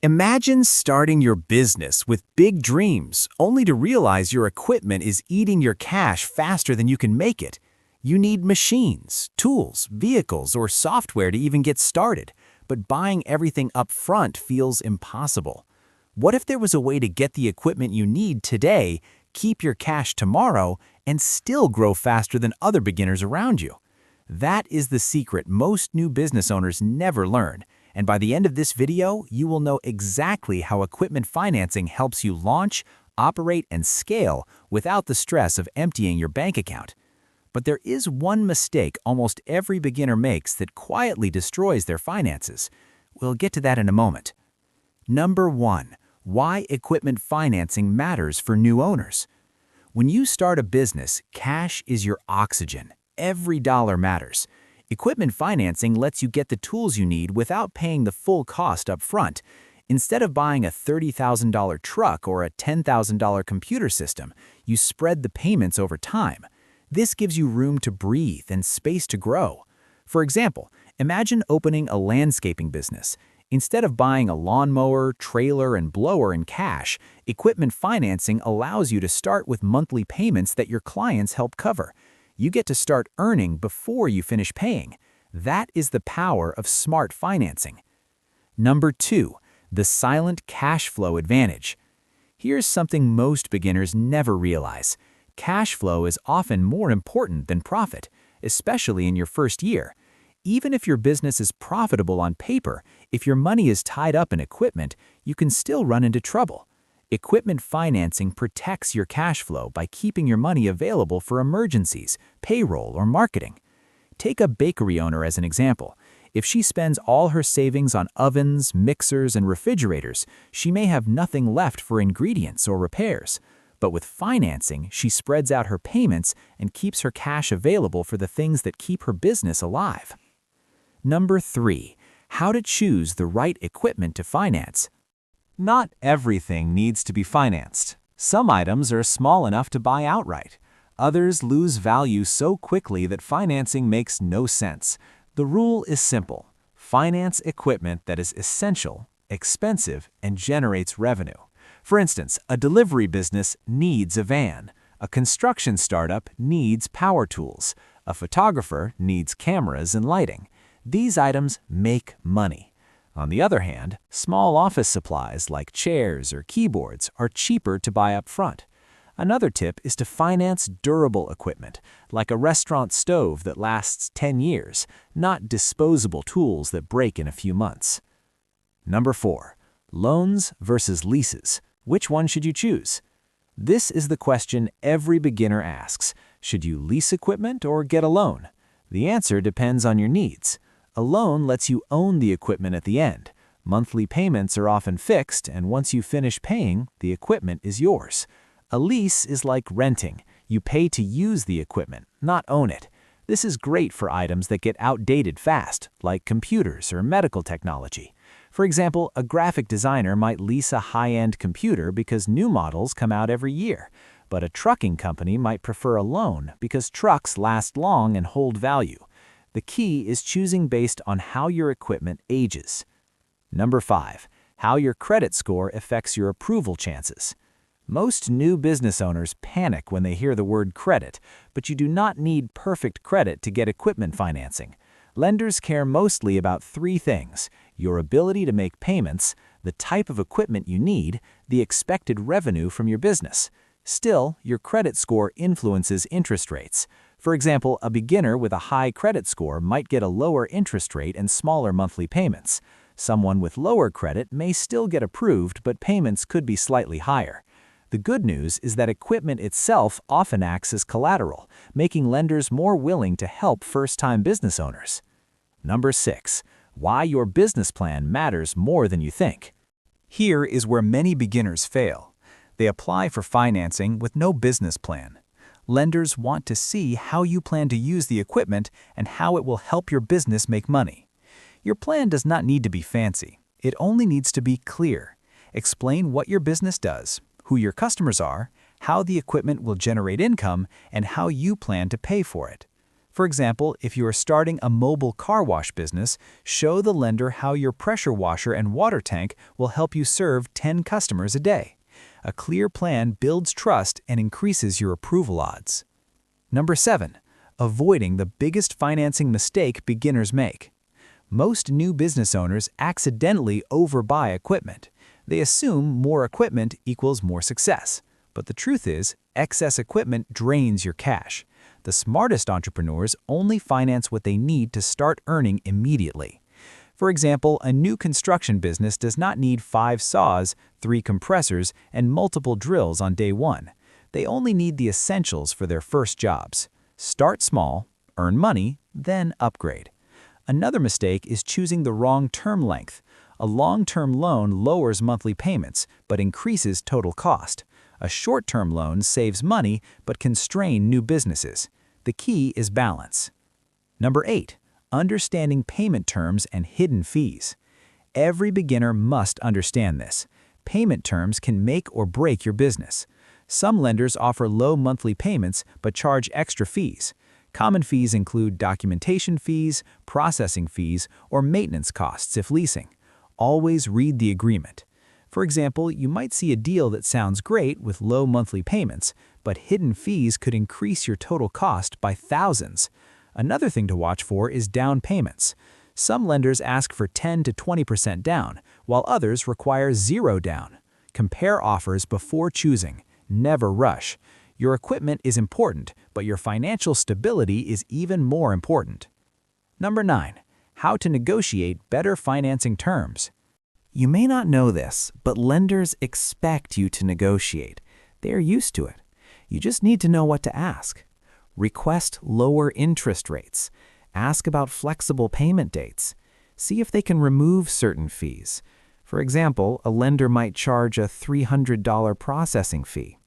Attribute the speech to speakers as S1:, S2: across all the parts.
S1: Imagine starting your business with big dreams, only to realize your equipment is eating your cash faster than you can make it. You need machines, tools, vehicles, or software to even get started, but buying everything up front feels impossible. What if there was a way to get the equipment you need today, keep your cash tomorrow, and still grow faster than other beginners around you? That is the secret most new business owners never learn. And by the end of this video, you will know exactly how equipment financing helps you launch, operate, and scale without the stress of emptying your bank account. But there is one mistake almost every beginner makes that quietly destroys their finances. We'll get to that in a moment. Number 1. Why equipment financing matters for new owners. When you start a business, cash is your oxygen. Every dollar matters. Equipment financing lets you get the tools you need without paying the full cost up front. Instead of buying a $30,000 truck or a $10,000 computer system, you spread the payments over time. This gives you room to breathe and space to grow. For example, imagine opening a landscaping business. Instead of buying a lawnmower, trailer, and blower in cash, equipment financing allows you to start with monthly payments that your clients help cover. You get to start earning before you finish paying. That is the power of smart financing. Number 2. The silent cash flow advantage. Here's something most beginners never realize. Cash flow is often more important than profit, especially in your first year. Even if your business is profitable on paper, if your money is tied up in equipment, you can still run into trouble. Equipment financing protects your cash flow by keeping your money available for emergencies, payroll, or marketing. Take a bakery owner as an example. If she spends all her savings on ovens, mixers, and refrigerators, she may have nothing left for ingredients or repairs. But with financing, she spreads out her payments and keeps her cash available for the things that keep her business alive. Number 3. How to choose the right equipment to finance.
S2: Not everything needs to be financed. Some items are small enough to buy outright. Others lose value so quickly that financing makes no sense. The rule is simple. Finance equipment that is essential, expensive, and generates revenue. For instance, a delivery business needs a van. A construction startup needs power tools. A photographer needs cameras and lighting. These items make money. On the other hand, small office supplies like chairs or keyboards are cheaper to buy up front. Another tip is to finance durable equipment, like a restaurant stove that lasts 10 years, not disposable tools that break in a few months. Number 4. Loans versus leases. Which one should you choose? This is the question every beginner asks. Should you lease equipment or get a loan? The answer depends on your needs. A loan lets you own the equipment at the end. Monthly payments are often fixed, and once you finish paying, the equipment is yours. A lease is like renting. You pay to use the equipment, not own it. This is great for items that get outdated fast, like computers or medical technology. For example, a graphic designer might lease a high-end computer because new models come out every year. But a trucking company might prefer a loan because trucks last long and hold value. The key is choosing based on how your equipment ages. Number 5. How your credit score affects your approval chances. Most new business owners panic when they hear the word credit, but you do not need perfect credit to get equipment financing. Lenders care mostly about 3 things: your ability to make payments, the type of equipment you need, the expected revenue from your business. Still, your credit score influences interest rates. For example, a beginner with a high credit score might get a lower interest rate and smaller monthly payments. Someone with lower credit may still get approved, but payments could be slightly higher. The good news is that equipment itself often acts as collateral, making lenders more willing to help first-time business owners. Number 6. Why your business plan matters more than you think.
S1: Here is where many beginners fail. They apply for financing with no business plan. Lenders want to see how you plan to use the equipment and how it will help your business make money. Your plan does not need to be fancy. It only needs to be clear. Explain what your business does, who your customers are, how the equipment will generate income, and how you plan to pay for it. For example, if you are starting a mobile car wash business, show the lender how your pressure washer and water tank will help you serve 10 customers a day. A clear plan builds trust and increases your approval odds. Number 7. Avoiding the biggest financing mistake beginners make. Most new business owners accidentally overbuy equipment. They assume more equipment equals more success. But the truth is, excess equipment drains your cash. The smartest entrepreneurs only finance what they need to start earning immediately. For example, a new construction business does not need 5 saws, 3 compressors, and multiple drills on day 1. They only need the essentials for their first jobs. Start small, earn money, then upgrade. Another mistake is choosing the wrong term length. A long-term loan lowers monthly payments, but increases total cost. A short-term loan saves money, but can strain new businesses. The key is balance. Number 8. Understanding payment terms and hidden fees. Every beginner must understand this. Payment terms can make or break your business. Some lenders offer low monthly payments but charge extra fees. Common fees include documentation fees, processing fees, or maintenance costs if leasing. Always read the agreement. For example, you might see a deal that sounds great with low monthly payments, but hidden fees could increase your total cost by thousands. Another thing to watch for is down payments. Some lenders ask for 10 to 20% down, while others require 0 down. Compare offers before choosing. Never rush. Your equipment is important, but your financial stability is even more important. Number 9. How to negotiate better financing terms. You may not know this, but lenders expect you to negotiate. They are used to it. You just need to know what to ask. Request lower interest rates. Ask about flexible payment dates. See if they can remove certain fees. For example, a lender might charge a $300 processing fee.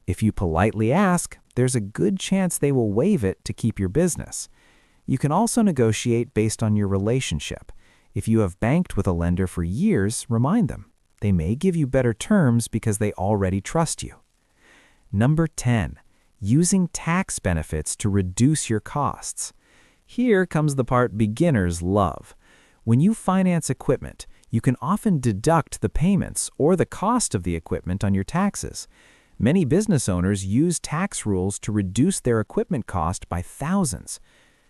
S1: If you politely ask, there's a good chance they will waive it to keep your business. You can also negotiate based on your relationship. If you have banked with a lender for years, remind them. They may give you better terms because they already trust you. Number 10. Using tax benefits to reduce your costs. Here comes the part beginners love. When you finance equipment, you can often deduct the payments or the cost of the equipment on your taxes. Many business owners use tax rules to reduce their equipment cost by thousands.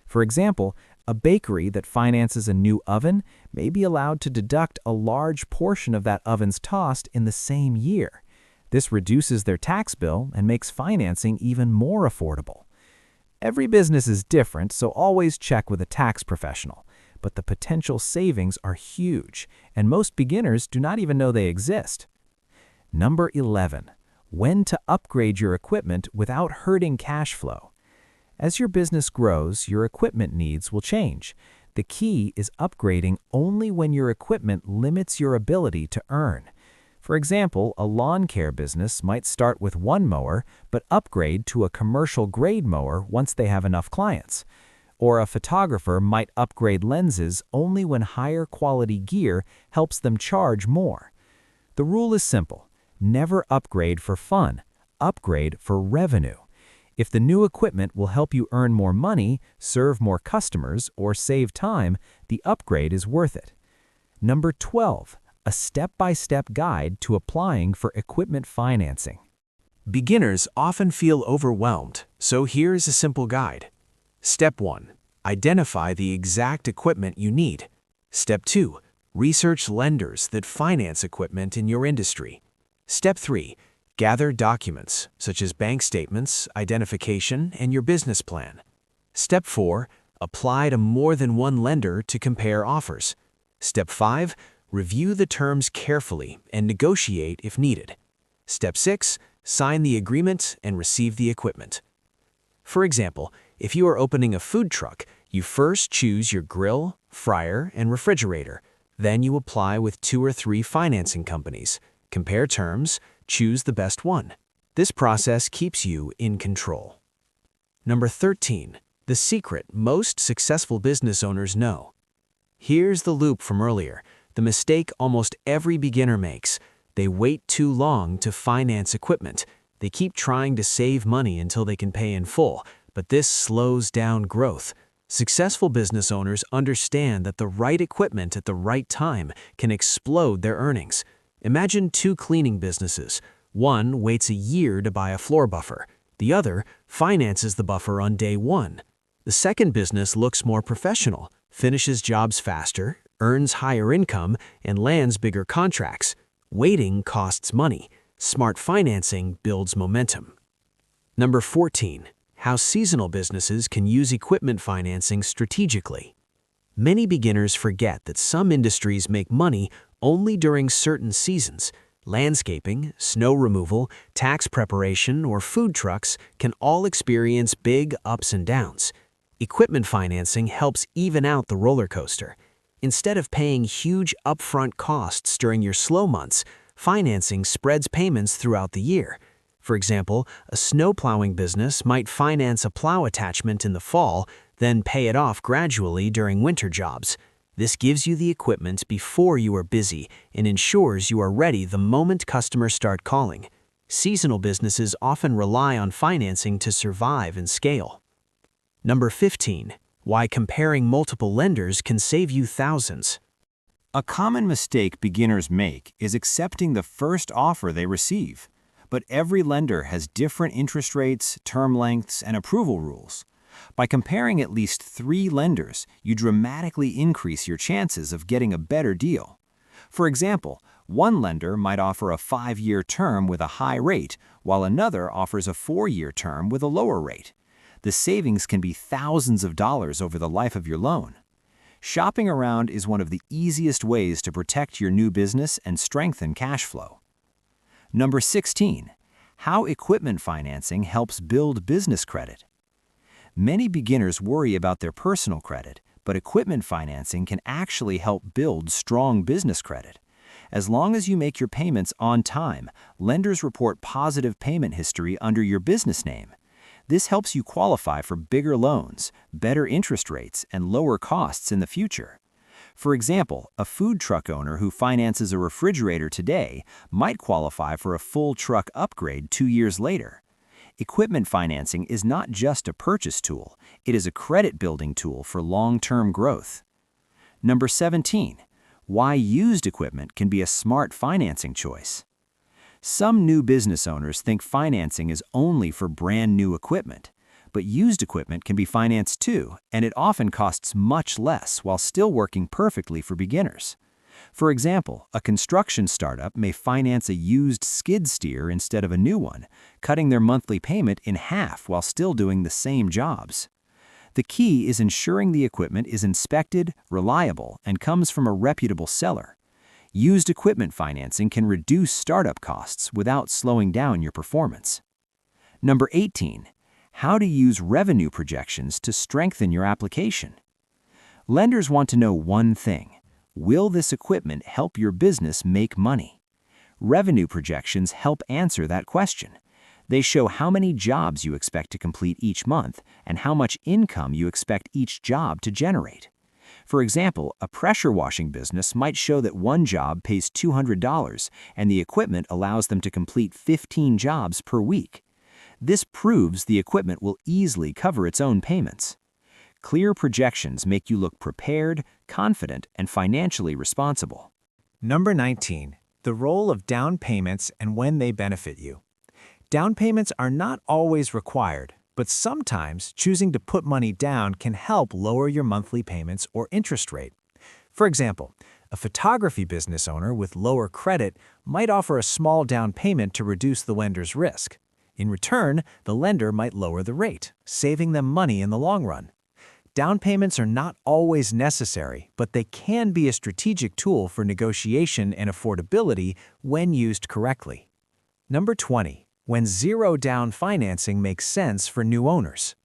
S1: For example, a bakery that finances a new oven may be allowed to deduct a large portion of that oven's cost in the same year. This reduces their tax bill and makes financing even more affordable. Every business is different, so always check with a tax professional. But the potential savings are huge, and most beginners do not even know they exist. Number 11. When to upgrade your equipment without hurting cash flow. As your business grows, your equipment needs will change. The key is upgrading only when your equipment limits your ability to earn. For example, a lawn care business might start with one mower but upgrade to a commercial-grade mower once they have enough clients. Or a photographer might upgrade lenses only when higher quality gear helps them charge more. The rule is simple. Never upgrade for fun. Upgrade for revenue. If the new equipment will help you earn more money, serve more customers, or save time, the upgrade is worth it. Number 12. A step-by-step guide to applying for equipment financing.
S2: Beginners often feel overwhelmed, so here's a simple guide. Step 1. Identify the exact equipment you need. Step 2. Research lenders that finance equipment in your industry. Step 3. Gather documents, such as bank statements, identification, and your business plan. Step 4. Apply to more than one lender to compare offers. Step 5. Review the terms carefully and negotiate if needed. Step 6. Sign the agreement and receive the equipment. For example, if you are opening a food truck, you first choose your grill, fryer, and refrigerator. Then you apply with 2 or 3 financing companies. Compare terms, choose the best one. This process keeps you in control. Number 13. The secret most successful business owners know. Here's the loop from earlier, the mistake almost every beginner makes. They wait too long to finance equipment. They keep trying to save money until they can pay in full,
S3: but this slows down growth. Successful business owners understand that the right equipment at the right time can explode their earnings. Imagine two cleaning businesses. One waits a year to buy a floor buffer. The other finances the buffer on day one. The second business looks more professional, finishes jobs faster, earns higher income, and lands bigger contracts. Waiting costs money. Smart financing builds momentum. Number 14. How seasonal businesses can use equipment financing strategically. Many beginners forget that some industries make money only during certain seasons. Landscaping, snow removal, tax preparation, or food trucks can all experience big ups and downs. Equipment financing helps even out the roller coaster. Instead of paying huge upfront costs during your slow months, financing spreads payments throughout the year. For example, a snow plowing business might finance a plow attachment in the fall, then pay it off gradually during winter jobs. This gives you the equipment before you are busy and ensures you are ready the moment customers start calling. Seasonal businesses often rely on financing to survive and scale. Number 15. Why comparing multiple lenders can save you thousands.
S2: A common mistake beginners make is accepting the first offer they receive. But every lender has different interest rates, term lengths, and approval rules. By comparing at least 3 lenders, you dramatically increase your chances of getting a better deal. For example, one lender might offer a 5-year term with a high rate, while another offers a 4-year term with a lower rate. The savings can be thousands of dollars over the life of your loan. Shopping around is one of the easiest ways to protect your new business and strengthen cash flow. Number 16. How equipment financing helps build business credit. Many beginners worry about their personal credit, but equipment financing can actually help build strong business credit. As long as you make your payments on time, lenders report positive payment history under your business name. This helps you qualify for bigger loans, better interest rates, and lower costs in the future. For example, a food truck owner who finances a refrigerator today might qualify for a full truck upgrade 2 years later. Equipment financing is not just a purchase tool, it is a credit-building tool for long-term growth. Number 17. Why used equipment can be a smart financing choice. Some new business owners think financing is only for brand new equipment, but used equipment can be financed too, and it often costs much less while still working perfectly for beginners. For example, a construction startup may finance a used skid steer instead of a new one, cutting their monthly payment in half while still doing the same jobs. The key is ensuring the equipment is inspected, reliable, and comes from a reputable seller. Used equipment financing can reduce startup costs without slowing down your performance. Number 18. How to use revenue projections to strengthen your application. Lenders want to know one thing: will this equipment help your business make money? Revenue projections help answer that question. They show how many jobs you expect to complete each month and how much income you expect each job to generate. For example, a pressure washing business might show that one job pays $200 and the equipment allows them to complete 15 jobs per week. This proves the equipment will easily cover its own payments. Clear projections make you look prepared, confident, and financially responsible.
S1: Number 19. The role of down payments and when they benefit you. Down payments are not always required, but sometimes choosing to put money down can help lower your monthly payments or interest rate. For example, a photography business owner with lower credit might offer a small down payment to reduce the lender's risk. In return, the lender might lower the rate, saving them money in the long run. Down payments are not always necessary, but they can be a strategic tool for negotiation and affordability when used correctly. Number 20. When zero-down financing makes sense for new owners.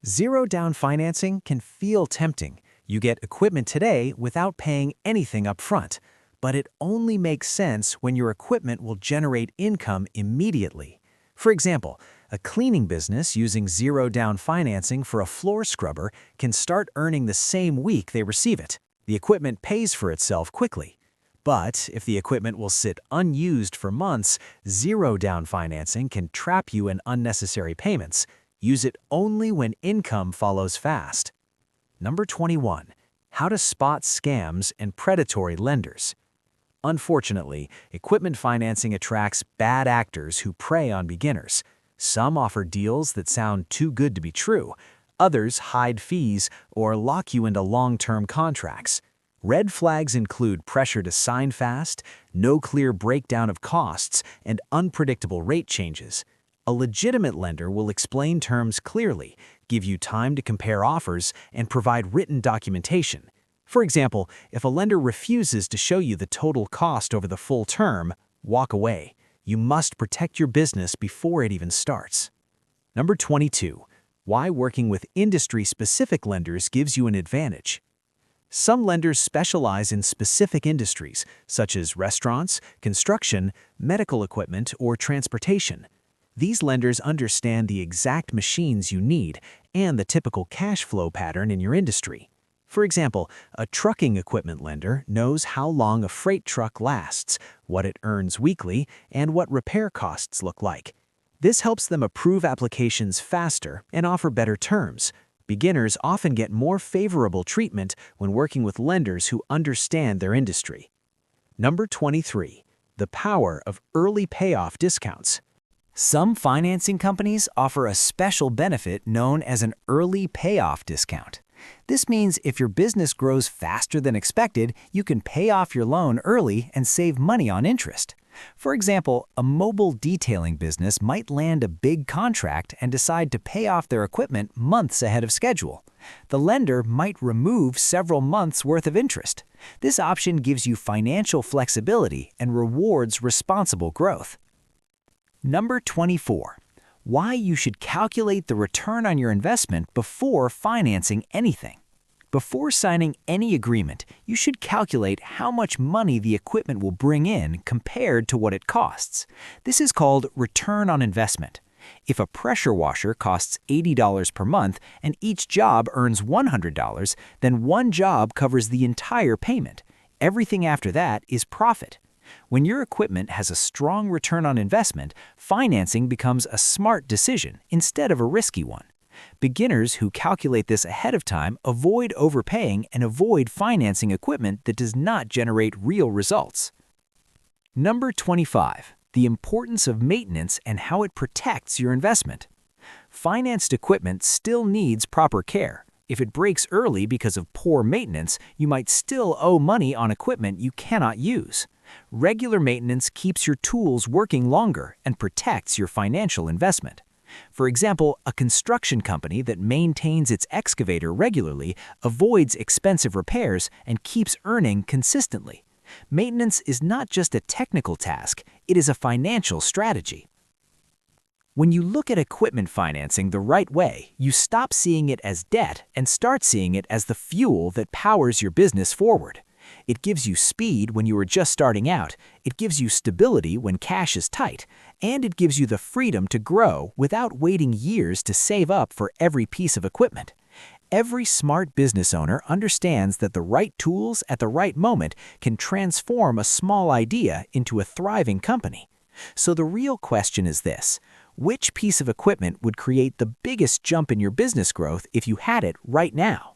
S1: Zero-down financing can feel tempting. You get equipment today without paying anything up front, but it only makes sense when your equipment will generate income immediately. For example, a cleaning business using zero-down financing for a floor scrubber can start earning the same week they receive it. The equipment pays for itself quickly. But if the equipment will sit unused for months, zero-down financing can trap you in unnecessary payments.
S3: Use it only when income follows fast. Number 21. How to spot scams and predatory lenders. Unfortunately, equipment financing attracts bad actors who prey on beginners. Some offer deals that sound too good to be true. Others hide fees or lock you into long-term contracts. Red flags include pressure to sign fast, no clear breakdown of costs, and unpredictable rate changes. A legitimate lender will explain terms clearly, give you time to compare offers, and provide written documentation. For example, if a lender refuses to show you the total cost over the full term, walk away. You must protect your business before it even starts. Number 22. Why working with industry-specific lenders gives you an advantage. Some lenders specialize in specific industries, such as restaurants, construction, medical equipment, or transportation. These lenders understand the exact machines you need and the typical cash flow pattern in your industry. For example, a trucking equipment lender knows how long a freight truck lasts, what it earns weekly, and what repair costs look like. This helps them approve applications faster and offer better terms. Beginners often get more favorable treatment when working with lenders who understand their industry. Number 23. The power of early payoff discounts.
S1: Some financing companies offer a special benefit known as an early payoff discount. This means if your business grows faster than expected, you can pay off your loan early and save money on interest. For example, a mobile detailing business might land a big contract and decide to pay off their equipment months ahead of schedule. The lender might remove several months' worth of interest. This option gives you financial flexibility and rewards responsible growth. Number 24. Why you should calculate the return on your investment before financing anything. Before signing any agreement, you should calculate how much money the equipment will bring in compared to what it costs. This is called return on investment. If a pressure washer costs $80 per month and each job earns $100, then one job covers the entire payment. Everything after that is profit. When your equipment has a strong return on investment, financing becomes a smart decision instead of a risky one. Beginners who calculate this ahead of time avoid overpaying and avoid financing equipment that does not generate real results. Number 25. The importance of maintenance and how it protects your investment. Financed equipment still needs proper care. If it breaks early because of poor maintenance, you might still owe money on equipment you cannot use. Regular maintenance keeps your tools working longer and protects your financial investment. For example, a construction company that maintains its excavator regularly avoids expensive repairs and keeps earning consistently. Maintenance is not just a technical task, it is a financial strategy. When you look at equipment financing the right way, you stop seeing it as debt and start seeing it as the fuel that powers your business forward. It gives you speed when you are just starting out, it gives you stability when cash is tight, and it gives you the freedom to grow without waiting years to save up for every piece of equipment. Every smart business owner understands that the right tools at the right moment can transform a small idea into a thriving company. So the real question is this: which piece of equipment would create the biggest jump in your business growth if you had it right now?